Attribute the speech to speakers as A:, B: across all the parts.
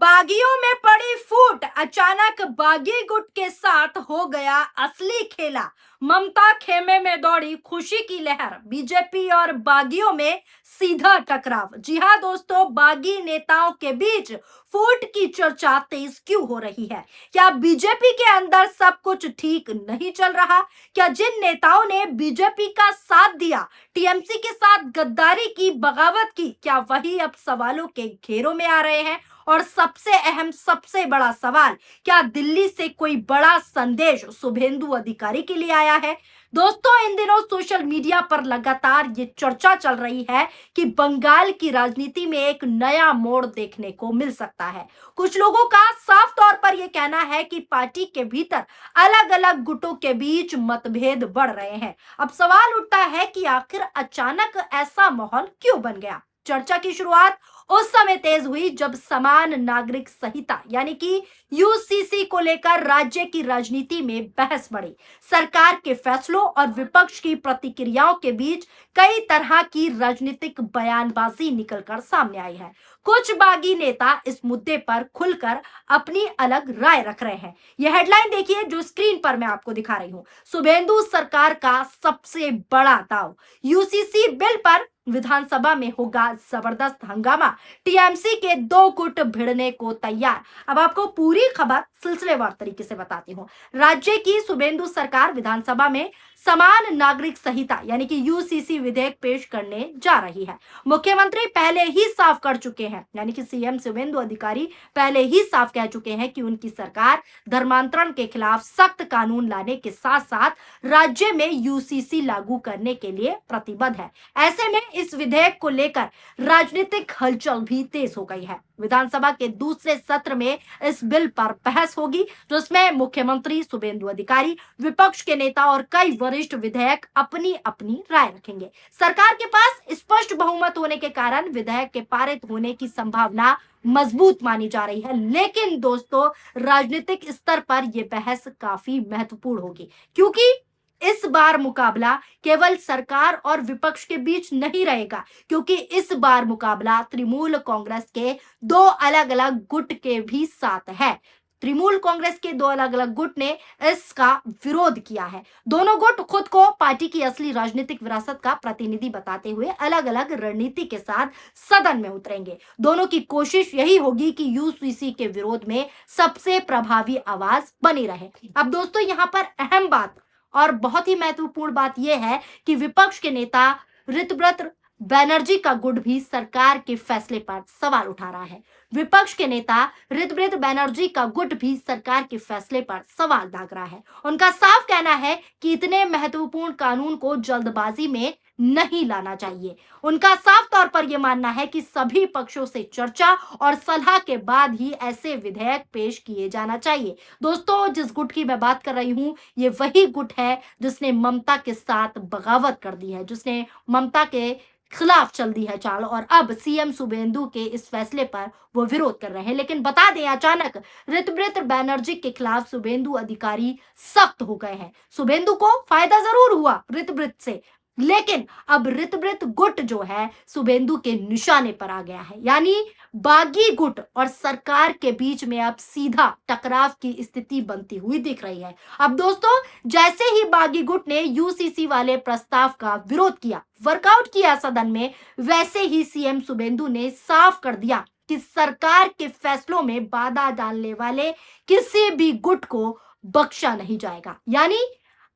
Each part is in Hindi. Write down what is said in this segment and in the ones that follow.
A: बागियों में पड़ी फूट, अचानक बागी गुट के साथ हो गया असली खेला। ममता खेमे में दौड़ी, खुशी की लहर। बीजेपी और बागियों में सीधा टकराव। जी हां दोस्तों, बागी नेताओं के बीच फूट की चर्चा तेज क्यों हो रही है? क्या बीजेपी के अंदर सब कुछ ठीक नहीं चल रहा? क्या जिन नेताओं ने बीजेपी का साथ दिया, टीएमसी के साथ गद्दारी की, बगावत की, क्या वही अब सवालों के घेरों में आ रहे हैं? और सबसे अहम, सबसे बड़ा सवाल, क्या दिल्ली से कोई बड़ा संदेश शुभेंदु अधिकारी के लिए आया है? दोस्तों, इन दिनों सोशल मीडिया पर लगातार ये चर्चा चल रही है कि बंगाल की राजनीति में एक नया मोड़ देखने को मिल सकता है। कुछ लोगों का साफ तौर पर यह कहना है कि पार्टी के भीतर अलग अलग गुटों के बीच मतभेद बढ़ रहे हैं। अब सवाल उठता है कि आखिर अचानक ऐसा माहौल क्यों बन गया? चर्चा की शुरुआत उस समय तेज हुई जब समान नागरिक संहिता यानी कि यूसीसी को लेकर राज्य की राजनीति में बहस बढ़ी। सरकार के फैसलों और विपक्ष की प्रतिक्रियाओं के बीच कई तरह की राजनीतिक बयानबाजी निकलकर सामने आई है। कुछ बागी नेता इस मुद्दे पर खुलकर अपनी अलग राय रख रहे हैं। यह हेडलाइन देखिए जो स्क्रीन पर मैं आपको दिखा रही हूं। शुभेंदु सरकार का सबसे बड़ा दाव, यूसीसी बिल पर विधानसभा में होगा जबरदस्त हंगामा। टीएमसी के दो गुट भिड़ने को तैयार। अब आपको पूरी खबर सिलसिलेवार तरीके से बताती हूँ। राज्य की शुभेंदु सरकार विधानसभा में समान नागरिक संहिता यानी कि यूसीसी विधेयक पेश करने जा रही है। मुख्यमंत्री पहले ही साफ कर चुके हैं, यानी कि सीएम शुभेंदु अधिकारी पहले ही साफ कह चुके हैं कि उनकी सरकार धर्मांतरण के खिलाफ सख्त कानून लाने के साथ साथ राज्य में यूसीसी लागू करने के लिए प्रतिबद्ध है। ऐसे में इस विधेयक को लेकर राजनीतिक हलचल भी तेज हो गई है। विधानसभा के दूसरे सत्र में इस बिल पर बहस होगी, जिसमें मुख्यमंत्री शुभेंदु अधिकारी, विपक्ष के नेता और कई वरिष्ठ विधायक अपनी अपनी राय रखेंगे। सरकार के पास स्पष्ट बहुमत होने के कारण विधेयक के पारित होने की संभावना मजबूत मानी जा रही है। लेकिन दोस्तों, राजनीतिक स्तर पर यह बहस काफी महत्वपूर्ण होगी, क्योंकि इस बार मुकाबला केवल सरकार और विपक्ष के बीच नहीं रहेगा, क्योंकि इस बार मुकाबला तृणमूल कांग्रेस के दो अलग अलग गुट के भी साथ है। तृणमूल कांग्रेस के दो अलग अलग गुट ने इसका विरोध किया है। दोनों गुट खुद को पार्टी की असली राजनीतिक विरासत का प्रतिनिधि बताते हुए अलग अलग रणनीति के साथ सदन में उतरेंगे। दोनों की कोशिश यही होगी कि यूसीसी के विरोध में सबसे प्रभावी आवाज बनी रहे। अब दोस्तों, यहाँ पर अहम बात और बहुत ही महत्वपूर्ण बात यह है कि विपक्ष के नेता ऋतव्रत बैनर्जी का गुट भी सरकार के फैसले पर सवाल उठा रहा है। विपक्ष के नेता ऋतव्रत बैनर्जी का गुट भी सरकार के फैसले पर सवाल दाग रहा है। उनका साफ कहना है कि इतने महत्वपूर्ण कानून को जल्दबाजी में नहीं लाना चाहिए। उनका साफ तौर पर यह मानना है कि सभी पक्षों से चर्चा और सलाह के बाद ही ऐसे विधेयक पेश किए जाना चाहिए। दोस्तों, जिस गुट की मैं बात कर रही हूं, ये वही गुट है जिसने ममता के साथ बगावत कर दी है, जिसने ममता के खिलाफ चल दी है चाल, और अब सीएम शुभेंदु के इस फैसले पर वो विरोध कर रहे हैं। लेकिन बता दें, अचानक ऋतव्रत बैनर्जी के खिलाफ शुभेंदु अधिकारी सख्त हो गए हैं। शुभेंदु को फायदा जरूर हुआ ऋतव्रत से, लेकिन अब ऋतव्रत गुट जो है शुभेंदु के निशाने पर आ गया है। यानी बागी गुट और सरकार के बीच में अब सीधा टकराव की स्थिति बनती हुई दिख रही है। अब दोस्तों, जैसे ही बागी गुट ने यूसीसी वाले प्रस्ताव का विरोध किया, वर्कआउट किया सदन में, वैसे ही सीएम शुभेंदु ने साफ कर दिया कि सरकार के फैसलों में बाधा डालने वाले किसी भी गुट को बख्शा नहीं जाएगा। यानी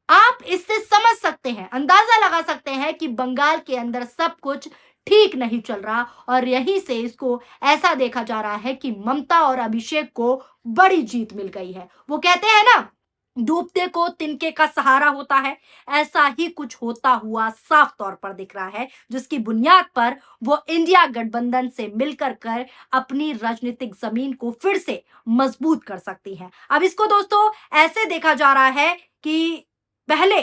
A: आप इससे समझ सकते हैं, अंदाजा लगा सकते हैं कि बंगाल के अंदर सब कुछ ठीक नहीं चल रहा, और यहीं से इसको ऐसा देखा जा रहा है कि ममता और अभिषेक को बड़ी जीत मिल गई है। वो कहते हैं ना, डूबते को तिनके का सहारा होता है। ऐसा ही कुछ होता हुआ साफ तौर पर दिख रहा है, जिसकी बुनियाद पर वो इंडिया गठबंधन से मिलकर कर अपनी राजनीतिक जमीन को फिर से मजबूत कर सकती है। अब इसको दोस्तों ऐसे देखा जा रहा है कि पहले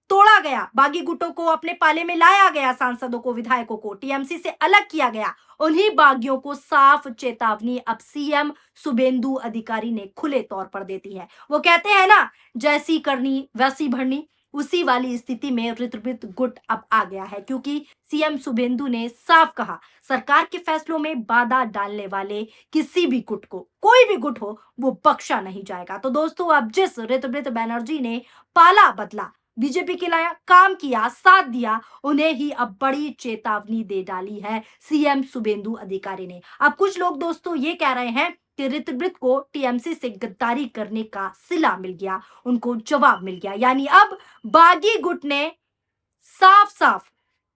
A: तोड़ा गया, बागी गुटों को अपने पाले में लाया गया, सांसदों को, विधायकों को टीएमसी से अलग किया गया। उन्हीं बागियों को साफ चेतावनी अब सीएम शुभेंदु अधिकारी ने खुले तौर पर देती है। वो कहते हैं ना, जैसी करनी वैसी भरनी, उसी वाली स्थिति में ऋतव्रत गुट अब आ गया है, क्योंकि सीएम शुभेंदु ने साफ कहा, सरकार के फैसलों में बाधा डालने वाले किसी भी गुट को, कोई भी गुट हो, वो बख्शा नहीं जाएगा। तो दोस्तों, अब जिस ऋतुव्रत बनर्जी ने पाला बदला, बीजेपी के लिए काम किया, साथ दिया, उन्हें ही अब बड़ी चेतावनी दे डाली है सीएम शुभेंदु अधिकारी ने। अब कुछ लोग दोस्तों ये कह रहे हैं कि ऋतुव्रत को टीएमसी से गद्दारी करने का सिला मिल गया, उनको जवाब मिल गया। यानी अब बागी गुट ने साफ साफ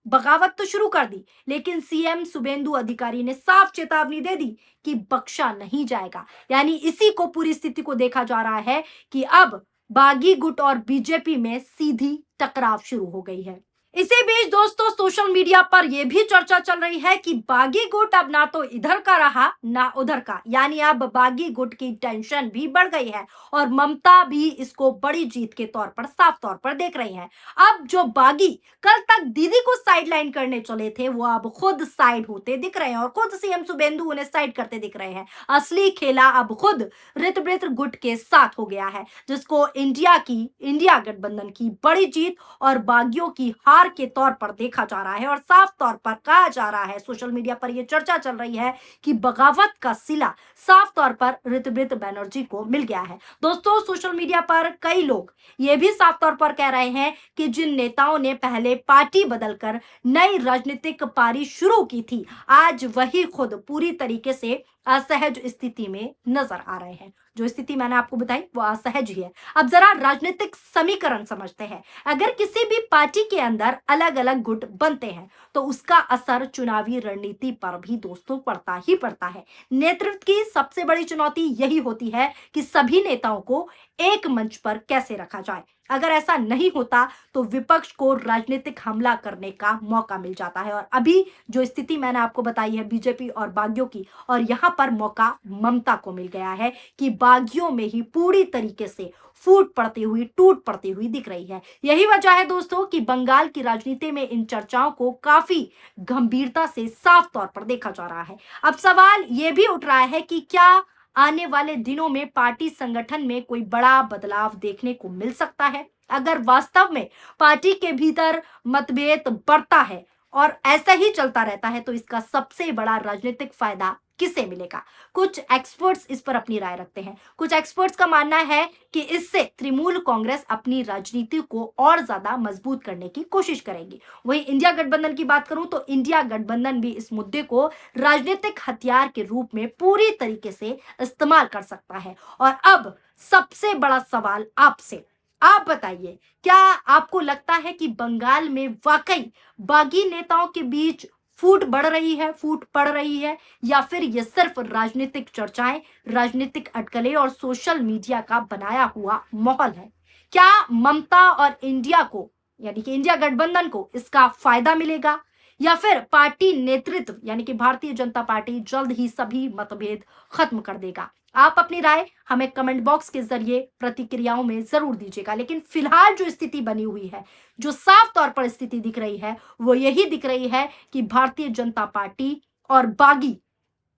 A: बगावत तो शुरू कर दी, लेकिन सीएम शुभेंदु अधिकारी ने साफ चेतावनी दे दी कि बख्शा नहीं जाएगा। यानी इसी को पूरी स्थिति को देखा जा रहा है कि अब बागी गुट और बीजेपी में सीधी टकराव शुरू हो गई है। इसी बीच दोस्तों, सोशल मीडिया पर यह भी चर्चा चल रही है कि बागी गुट अब ना तो इधर का रहा ना उधर का, यानी अब बागी गुट की टेंशन भी बढ़ गई है और ममता भी इसको बड़ी जीत के तौर पर, साफ तौर पर देख रही हैं। अब जो बागी कल तक दीदी को साइडलाइन करने चले थे, वो अब खुद साइड होते दिख रहे हैं और खुद सीएम शुभेंदु उन्हें साइड करते दिख रहे हैं। असली खेला अब खुद ऋतुव्रत गुट के साथ हो गया है, जिसको इंडिया गठबंधन की बड़ी जीत और बागियों की हार के तौर पर देखा जा रहा है और साफ तौर पर कहा जा रहा है, सोशल मीडिया पर यह चर्चा चल रही है कि बगावत का सिला साफ तौर पर ऋतुव्रत बनर्जी को मिल गया है। दोस्तों, सोशल मीडिया पर कई लोग यह भी साफ तौर पर कह रहे हैं कि जिन नेताओं ने पहले पार्टी बदलकर नई राजनीतिक पारी शुरू की थी, आज वही खुद पूरी तरीके से असहज स्थिति में नजर आ रहे हैं। जो स्थिति मैंने आपको बताई वो असहज ही है। अब जरा राजनीतिक समीकरण समझते हैं। अगर किसी भी पार्टी के अंदर अलग अलग गुट बनते हैं तो उसका असर चुनावी रणनीति पर भी दोस्तों पड़ता ही पड़ता है। नेतृत्व की सबसे बड़ी चुनौती यही होती है कि सभी नेताओं को एक मंच पर कैसे रखा जाए। अगर ऐसा नहीं होता तो विपक्ष को राजनीतिक हमला करने का मौका मिल जाता है और अभी जो स्थिति मैंने आपको बताई है बीजेपी और बागियों की, और यहाँ पर मौका ममता को मिल गया है कि बागियों में ही पूरी तरीके से फूट पड़ती हुई, टूट पड़ती हुई दिख रही है। यही वजह है दोस्तों कि बंगाल की राजनीति में इन चर्चाओं को काफी गंभीरता से साफ तौर पर देखा जा रहा है। अब सवाल ये भी उठ रहा है कि क्या आने वाले दिनों में पार्टी संगठन में कोई बड़ा बदलाव देखने को मिल सकता है? अगर वास्तव में पार्टी के भीतर मतभेद बढ़ता है और ऐसा ही चलता रहता है तो इसका सबसे बड़ा राजनीतिक फायदा किसे मिलेगा? कुछ एक्सपर्ट्स इस पर अपनी राय रखते हैं। कुछ एक्सपर्ट्स का मानना है कि इससे तृणमूल कांग्रेस अपनी राजनीति को और ज्यादा मजबूत करने की कोशिश करेगी। वहीं इंडिया गठबंधन की बात करूं तो इंडिया गठबंधन भी इस मुद्दे को राजनीतिक हथियार के रूप में पूरी तरीके से इस्तेमाल कर सकता है। और अब सबसे बड़ा सवाल आपसे, आप बताइए, क्या आपको लगता है कि बंगाल में वाकई बागी नेताओं के बीच फूट बढ़ रही है, फूट पड़ रही है, या फिर ये सिर्फ राजनीतिक चर्चाएं, राजनीतिक अटकलें और सोशल मीडिया का बनाया हुआ माहौल है? क्या ममता और इंडिया को, यानी कि इंडिया गठबंधन को इसका फायदा मिलेगा, या फिर पार्टी नेतृत्व यानी कि भारतीय जनता पार्टी जल्द ही सभी मतभेद खत्म कर देगा? आप अपनी राय हमें कमेंट बॉक्स के जरिए प्रतिक्रियाओं में जरूर दीजिएगा। लेकिन फिलहाल जो स्थिति बनी हुई है, जो साफ तौर पर स्थिति दिख रही है, वो यही दिख रही है कि भारतीय जनता पार्टी और बागी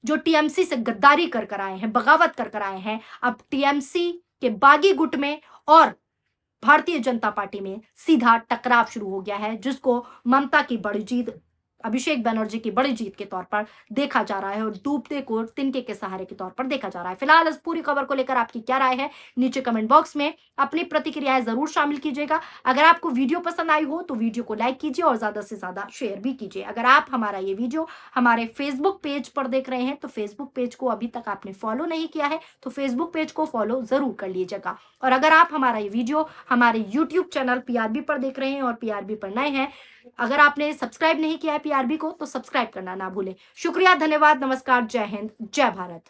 A: जो टीएमसी से गद्दारी कर आए हैं, बगावत कर आए हैं, अब टीएमसी के बागी गुट में और भारतीय जनता पार्टी में सीधा टकराव शुरू हो गया है, जिसको ममता की बड़ी जीत, अभिषेक बनर्जी की बड़ी जीत के तौर पर देखा जा रहा है और डूबते को तिनके के सहारे के तौर पर देखा जा रहा है। फिलहाल इस पूरी खबर को लेकर आपकी क्या राय है, नीचे कमेंट बॉक्स में अपनी प्रतिक्रियाएं जरूर शामिल कीजिएगा। अगर आपको वीडियो पसंद आई हो तो वीडियो को लाइक कीजिए और ज्यादा से ज्यादा शेयर भी कीजिए। अगर आप हमारा ये वीडियो हमारे फेसबुक पेज पर देख रहे हैं तो फेसबुक पेज को अभी तक आपने फॉलो नहीं किया है तो फेसबुक पेज को फॉलो जरूर कर लीजिएगा। और अगर आप हमारा ये वीडियो हमारे यूट्यूब चैनल पीआरबी पर देख रहे हैं और पीआरबी पर नए हैं, अगर आपने सब्सक्राइब नहीं किया है पीआरबी को तो सब्सक्राइब करना ना भूलें। शुक्रिया, धन्यवाद, नमस्कार, जय हिंद, जय भारत।